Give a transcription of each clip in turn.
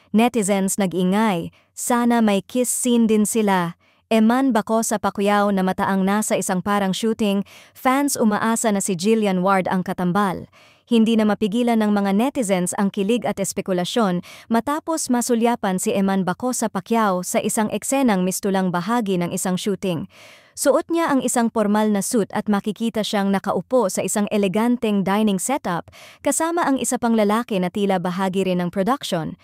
Netizens nag-ingay, sana may kiss scene din sila. Eman Baco sa Pacquiao na mataang nasa isang parang shooting, fans umaasa na si Jillian Ward ang katambal. Hindi na mapigilan ng mga netizens ang kilig at espekulasyon matapos masulyapan si Eman Baco sa Pacquiao sa isang eksenang mistulang bahagi ng isang shooting. Suot niya ang isang formal na suit at makikita siyang nakaupo sa isang eleganteng dining setup kasama ang isa pang lalaki na tila bahagi rin ng production.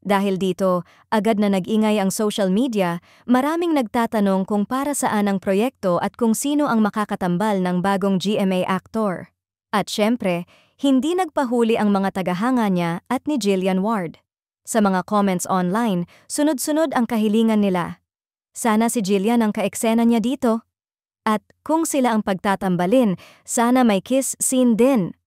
Dahil dito, agad na nag-ingay ang social media, maraming nagtatanong kung para saan ang proyekto at kung sino ang makakatambal ng bagong GMA actor. At syempre, hindi nagpahuli ang mga tagahanga niya at ni Jillian Ward. Sa mga comments online, sunod-sunod ang kahilingan nila. Sana si Jillian ang kaeksena niya dito. At kung sila ang pagtatambalin, sana may kiss scene din.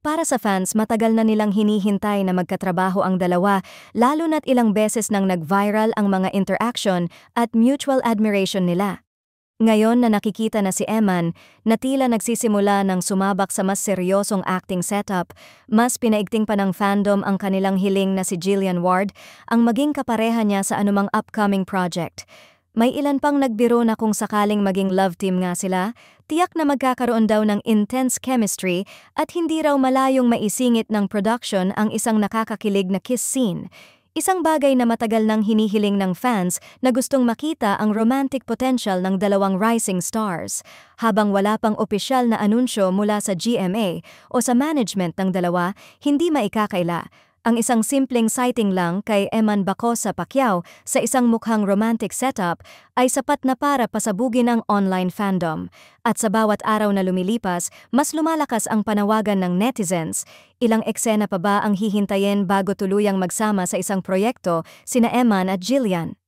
Para sa fans, matagal na nilang hinihintay na magkatrabaho ang dalawa, lalo na't ilang beses nang nag-viral ang mga interaction at mutual admiration nila. Ngayon na nakikita na si Eman, na tila nagsisimula ng sumabak sa mas seryosong acting setup, mas pinaigting pa ng fandom ang kanilang hiling na si Jillian Ward ang maging kapareha niya sa anumang upcoming project. May ilan pang nagbiro na kung sakaling maging love team nga sila, tiyak na magkakaroon daw ng intense chemistry at hindi raw malayong maisingit ng production ang isang nakakakilig na kiss scene. Isang bagay na matagal nang hinihiling ng fans na gustong makita ang romantic potential ng dalawang rising stars. Habang wala pang opisyal na anunsyo mula sa GMA o sa management ng dalawa, hindi maikakaila. Ang isang simpleng sighting lang kay Eman Baco sa Pacquiao sa isang mukhang romantic setup ay sapat na para pasabugin ang online fandom. At sa bawat araw na lumilipas, mas lumalakas ang panawagan ng netizens. Ilang eksena pa ba ang hihintayin bago tuluyang magsama sa isang proyekto sina Eman at Jillian?